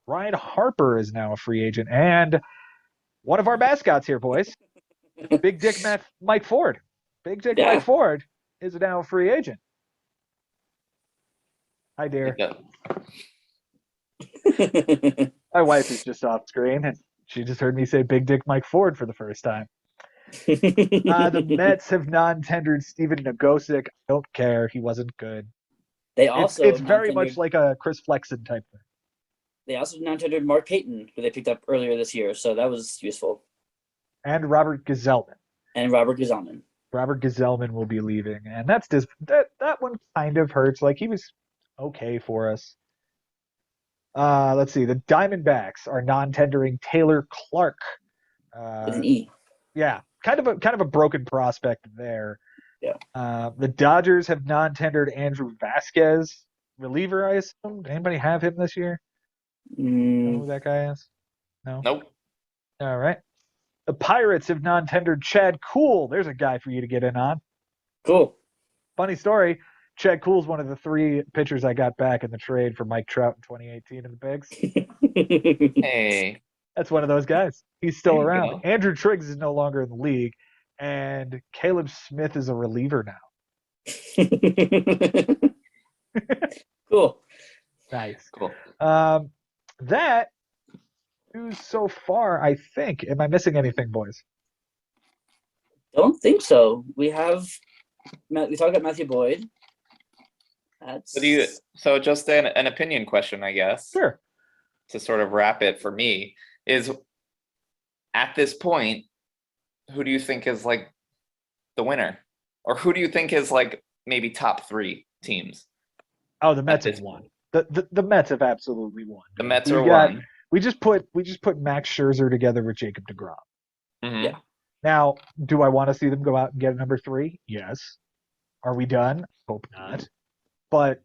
Ryan Harper is now a free agent. And one of our mascots here, boys, Big Dick Mike Ford. Big Dick Mike Ford is now a free agent. Hi, dear. My wife is just off screen, and she just heard me say Big Dick Mike Ford for the first time. The Mets have non-tendered Steven Nagosic. I don't care. He wasn't good. They also it's very much like a Chris Flexen type thing. They also non-tendered Mark Payton, who they picked up earlier this year, so that was useful. And Robert Gazelman. Robert Gazelman will be leaving, and that's just that one kind of hurts. Like he was okay for us. Let's see. The Diamondbacks are non-tendering Taylor Clark. With an E. Yeah, kind of a broken prospect there. Yeah. The Dodgers have non-tendered Andrew Vasquez, reliever, I assume. Did anybody have him this year? Know who that guy is? No? Nope. All right. The Pirates have non-tendered Chad Kuhl. There's a guy for you to get in on. Cool. Funny story. Chad Kuhl's one of the 3 pitchers I got back in the trade for Mike Trout in 2018 in the Bigs. Hey. That's one of those guys. He's still There you around. go. Andrew Triggs is no longer in the league, and Caleb Smith is a reliever now. Cool. Nice. Cool. That news so far, I think. Am I missing anything, boys? Don't think so. We talked about Matthew Boyd. So just an opinion question, I guess. Sure. To sort of wrap it for me is, at this point, who do you think is like the winner, or who do you think is like maybe top 3 teams? Oh, the Mets have won. The Mets have absolutely won. The Mets are one. We just put Max Scherzer together with Jacob deGrom. Mm-hmm. Yeah. Now, do I want to see them go out and get a number 3? Yes. Are we done? Hope not. But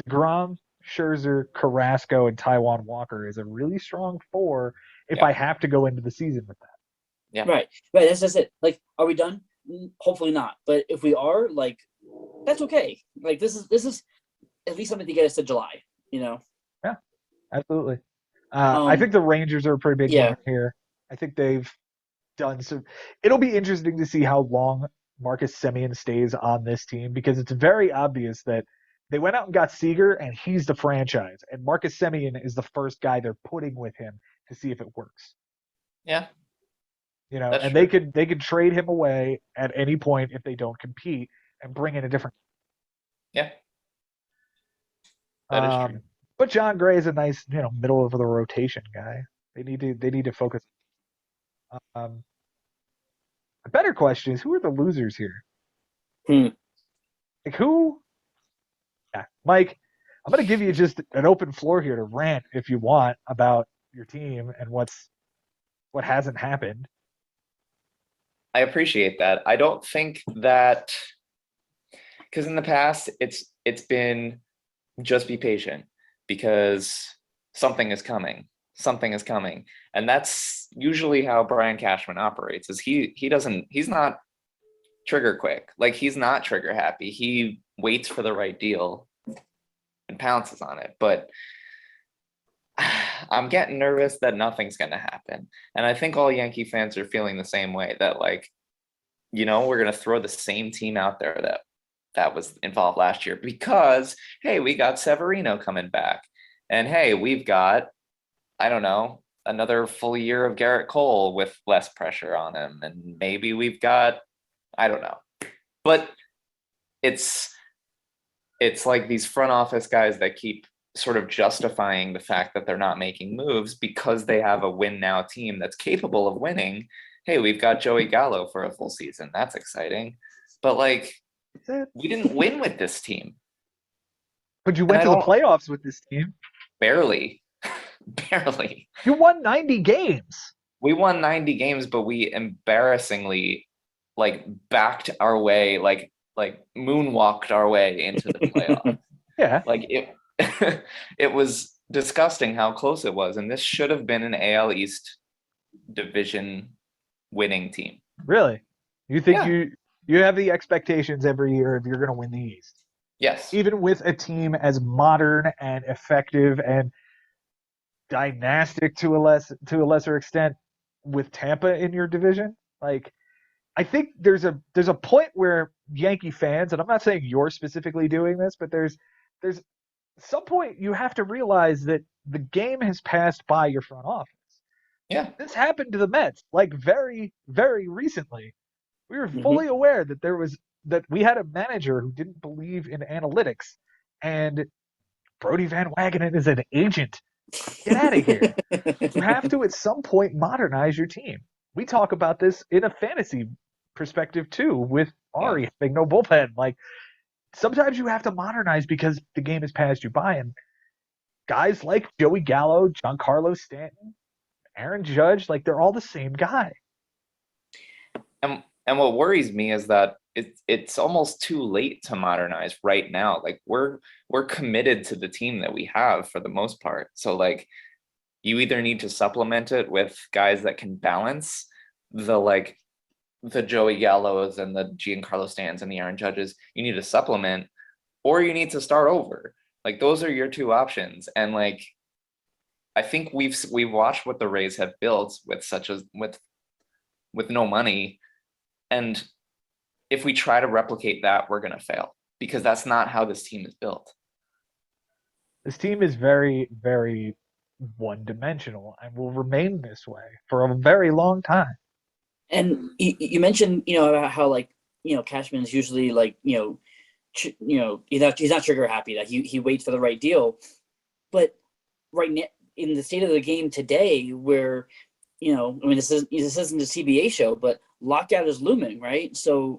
deGrom, Scherzer, Carrasco, and Taijuan Walker is a really strong 4 if I have to go into the season with that. Yeah. Right. That's just it. Like, are we done? Hopefully not. But if we are, like, that's okay. Like, this is at least something to get us to July, Yeah. Absolutely. I think the Rangers are a pretty big Yeah. one here. I think they've done some. It'll be interesting to see how long Marcus Semien stays on this team because it's very obvious that they went out and got Seager and he's the franchise, and Marcus Semien is the first guy they're putting with him to see if it works. Yeah, You know, that's and true. they could trade him away at any point if they don't compete and bring in a different. Yeah, that is true. But John Gray is a nice, middle of the rotation guy. They need to focus. Um, a better question is who are the losers here? Hmm. Like who? Yeah, Mike, I'm gonna give you just an open floor here to rant if you want about your team and what hasn't happened. I appreciate that. I don't think that because in the past it's been just be patient because something is coming. Something is coming. And that's usually how Brian Cashman operates is he's not trigger quick. Like he's not trigger happy. He waits for the right deal and pounces on it. But I'm getting nervous that nothing's going to happen. And I think all Yankee fans are feeling the same way that like, we're going to throw the same team out there that was involved last year because, hey, we got Severino coming back. And hey, we've got, I don't know, another full year of Garrett Cole with less pressure on him. And maybe we've got, I don't know. But it's like these front office guys that keep sort of justifying the fact that they're not making moves because they have a win now team that's capable of winning. Hey, we've got Joey Gallo for a full season. That's exciting. But like, we didn't win with this team. But you went to the playoffs with this team. Barely. Barely. You won 90 games. We won 90 games, but we embarrassingly like backed our way, like moonwalked our way into the playoffs. Yeah. Like it was disgusting how close it was. And this should have been an AL East division winning team. Really? You think you have the expectations every year if you're going to win the East? Yes. Even with a team as modern and effective and dynastic to a lesser extent with Tampa in your division? Like I think there's a point where Yankee fans, and I'm not saying you're specifically doing this, but there's some point you have to realize that the game has passed by your front office. Yeah. This happened to the Mets like very, very recently. We were fully aware that we had a manager who didn't believe in analytics, and Brody Van Wagenen is an agent. Get out of here. You have to at some point modernize your team. We talk about this in a fantasy perspective too, with Ari having no bullpen. Like sometimes you have to modernize because the game has passed you by, and guys like Joey Gallo, Giancarlo Stanton, Aaron Judge, like they're all the same guy. And what worries me is that it's almost too late to modernize right now. Like we're committed to the team that we have for the most part. So like you either need to supplement it with guys that can balance the Joey Gallos and the Giancarlo Stans and the Aaron Judges. You need to supplement, or you need to start over. Like those are your two options. And like I think we've watched what the Rays have built with no money. And if we try to replicate that, we're going to fail because that's not how this team is built. This team is very, very one-dimensional and will remain this way for a very long time. And you mentioned, about how like, Cashman is usually like, he's not trigger happy, that he waits for the right deal. But right now, in the state of the game today, where this isn't a CBA show, but lockout is looming, right? So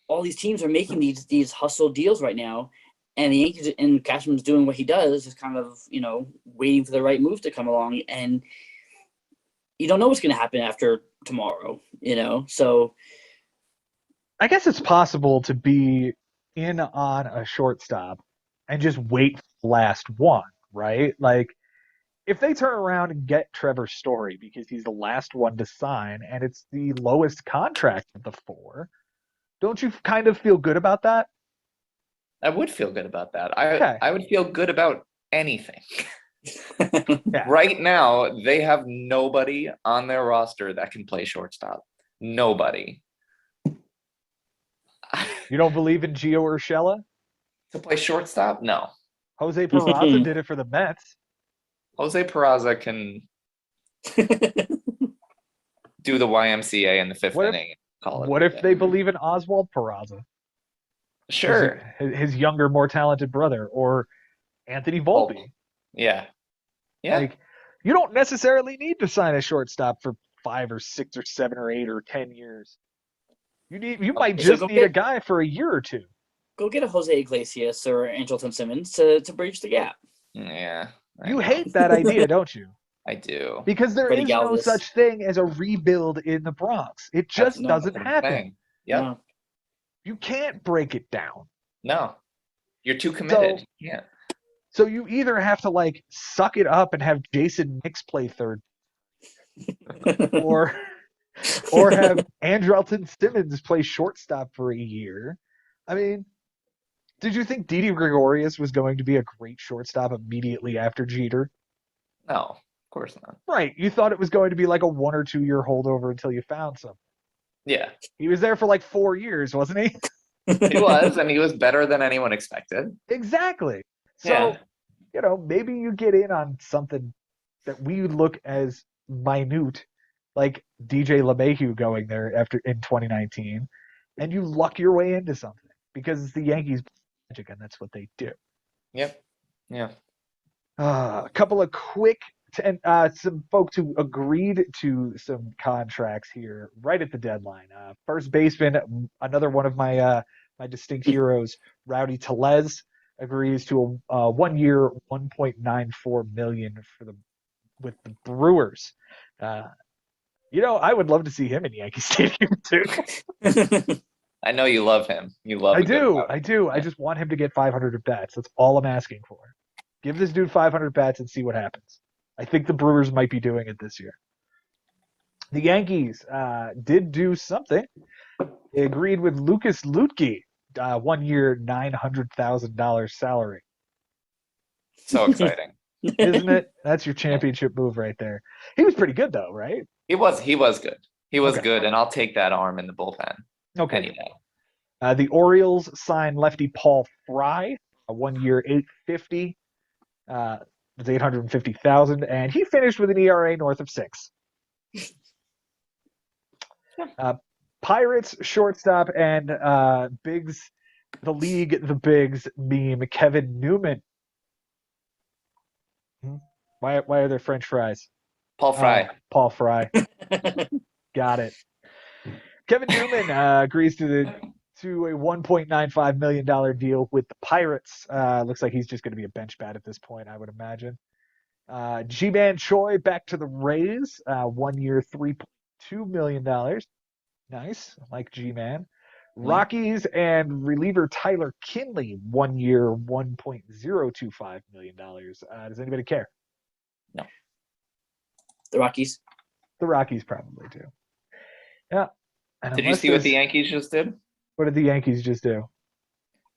all these teams are making these hustle deals right now, and the Yankees and Cashman's doing what he does, just kind of waiting for the right move to come along, and you don't know what's going to happen after tomorrow, So I guess it's possible to be in on a shortstop and just wait for the last one, right? Like if they turn around and get Trevor Story because he's the last one to sign and it's the lowest contract of the four, don't you kind of feel good about that? I would feel good about that. I would feel good about anything. Yeah. Right now, they have nobody on their roster that can play shortstop. Nobody. You don't believe in Gio Urshela? To play shortstop? No. Jose Peraza did it for the Mets. Jose Peraza can do the YMCA in the fifth inning. What if they believe in Oswald Peraza? Sure. His younger, more talented brother, or Anthony Volpe. Yeah. Yeah. Like, you don't necessarily need to sign a shortstop for 5 or 6 or 7 or 8 or 10 years. You might just need a guy for a year or two. Go get a Jose Iglesias or Angelton Simmons to bridge the gap. Yeah. You hate that idea, don't you? I do. Because there is no such thing as a rebuild in the Bronx. It just doesn't happen. Yeah. No. You can't break it down. No. You're too committed. Yeah. So you either have to like suck it up and have Jason Nix play third, or have Andrelton Simmons play shortstop for a year. I mean, did you think Didi Gregorius was going to be a great shortstop immediately after Jeter? No, of course not. Right. You thought it was going to be like a 1 or 2 year holdover until you found something. Yeah. He was there for like 4 years, wasn't he? He was, and he was better than anyone expected. Exactly. So, maybe you get in on something that we would look as minute, like DJ LeMahieu going there in 2019, and you luck your way into something because it's the Yankees magic, and that's what they do. Yep. Yeah. A couple of quick, some folks who agreed to some contracts here right at the deadline. First baseman, another one of my distinct heroes, Rowdy Tellez, agrees to a 1 year, $1.94 million with the Brewers. I would love to see him in Yankee Stadium too. I know you love him. You love. I do. Yeah. I just want him to get 500 at bats. That's all I'm asking for. Give this dude 500 bats and see what happens. I think the Brewers might be doing it this year. The Yankees did do something. They agreed with Lucas Luetge, 1 year, $900,000 salary. So exciting. Isn't it? That's your championship move right there. He was pretty good though, right? He was good. He was good, and I'll take that arm in the bullpen. Okay. Anyway. The Orioles signed lefty Paul Fry, a 1 year, $850. It's $850,000, and he finished with an ERA north of 6. Pirates shortstop and Bigs, the league, the Bigs meme, Kevin Newman. Why are there French fries? Paul Fry. Paul Fry. Got it. Kevin Newman agrees to a $1.95 million deal with the Pirates. Looks like he's just going to be a bench bat at this point, I would imagine. Ji-Man Choi back to the Rays. 1 year, $3.2 million. Nice. I like G-Man. Rockies and reliever Tyler Kinley. 1 year, $1.025 million. Does anybody care? No. The Rockies. The Rockies probably do. Yeah. And did you see what the Yankees just did? What did the Yankees just do?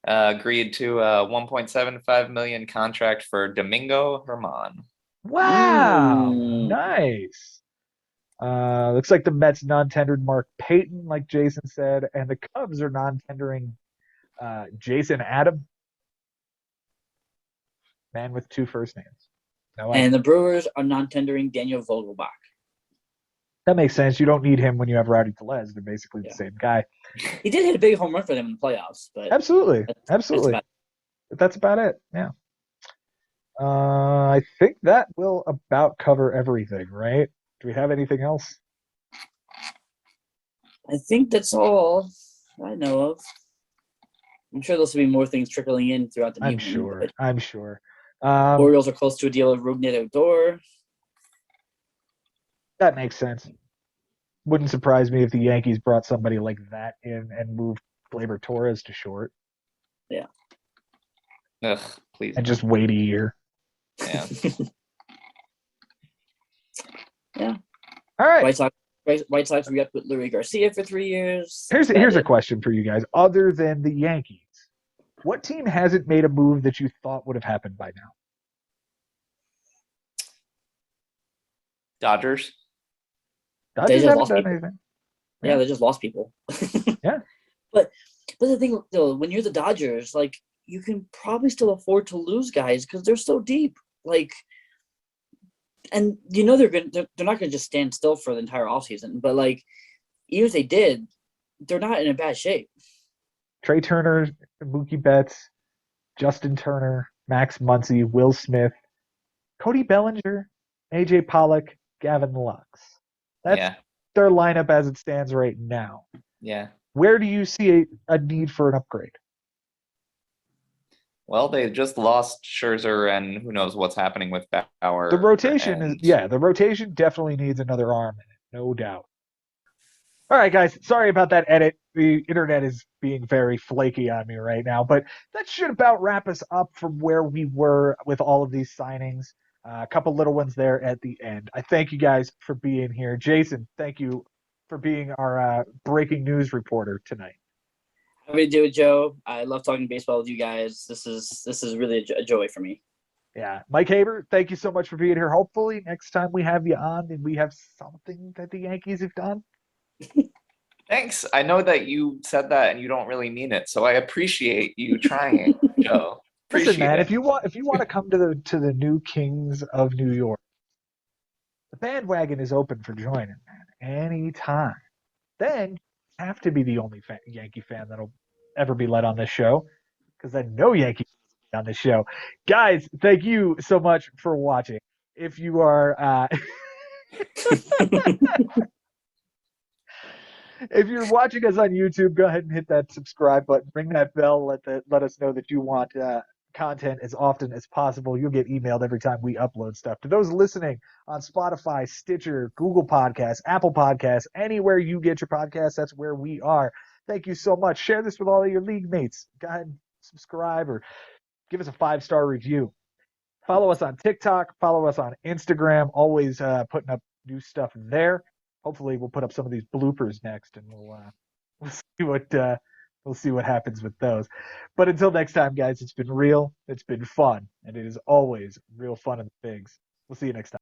Agreed to a $1.75 million contract for Domingo Germán. Wow. Nice. Looks like the Mets non-tendered Mark Payton, like Jason said, and the Cubs are non-tendering Jason Adam. Man with 2 first names. And the Brewers are non-tendering Daniel Vogelbach. That makes sense. You don't need him when you have Rowdy Tellez. They're basically the same guy. He did hit a big home run for them in the playoffs. But Absolutely. That's about it. Yeah. I think that will about cover everything, right? Do we have anything else? I think that's all I know of. I'm sure there'll be more things trickling in throughout the evening. I'm sure. Orioles are close to a deal with Rougned Odor. That makes sense. Wouldn't surprise me if the Yankees brought somebody like that in and moved Gleyber Torres to short. Yeah. Ugh, please. And just wait a year. Yeah. Yeah. All right. White Sox re-up with Luis Garcia for 3 years. Here's a question for you guys. Other than the Yankees, what team hasn't made a move that you thought would have happened by now? Dodgers. They Dodgers just haven't lost done people. anything. Yeah, they just lost people. Yeah. But the thing though, when you're the Dodgers, like you can probably still afford to lose guys because they're so deep. Like, and they're not gonna just stand still for the entire offseason. But like, even if they did, they're not in a bad shape. Trey Turner, Mookie Betts, Justin Turner, Max Muncy, Will Smith, Cody Bellinger, AJ Pollock, Gavin Lux. That's Yeah. their lineup as it stands right now. Yeah. Where do you see a need for an upgrade? Well, they just lost Scherzer, and who knows what's happening with Bauer. The rotation and... the rotation definitely needs another arm in it, no doubt. All right, guys, sorry about that edit. The internet is being very flaky on me right now, but that should about wrap us up from where we were with all of these signings. A couple little ones there at the end. I thank you guys for being here. Jason, thank you for being our breaking news reporter tonight. Happy to do it, Joe. I love talking baseball with you guys. This is really a joy for me. Yeah, Mike Haber, thank you so much for being here. Hopefully, next time we have you on, and we have something that the Yankees have done. Thanks. I know that you said that and you don't really mean it, so I appreciate you trying, Joe. Listen, man, it. if you want to come to the new Kings of New York, the bandwagon is open for joining, man, anytime. Then you have to be the only Yankee fan that'll ever be let on this show, because I know Yankees on this show. Guys, thank you so much for watching. If you are if you're watching us on YouTube, go ahead and hit that subscribe button. Ring that bell. Let us know that you want content as often as possible. You'll get emailed every time we upload stuff. To those listening on Spotify, Stitcher, Google Podcasts, Apple Podcasts, anywhere you get your podcasts, that's where we are. Thank you so much. Share this with all of your league mates. Go ahead and subscribe or give us a 5-star review. Follow us on TikTok. Follow us on Instagram. Always putting up new stuff there. Hopefully, we'll put up some of these bloopers next, and we'll see what happens with those. But until next time, guys, it's been real, it's been fun, and it is always real fun in the things. We'll see you next time.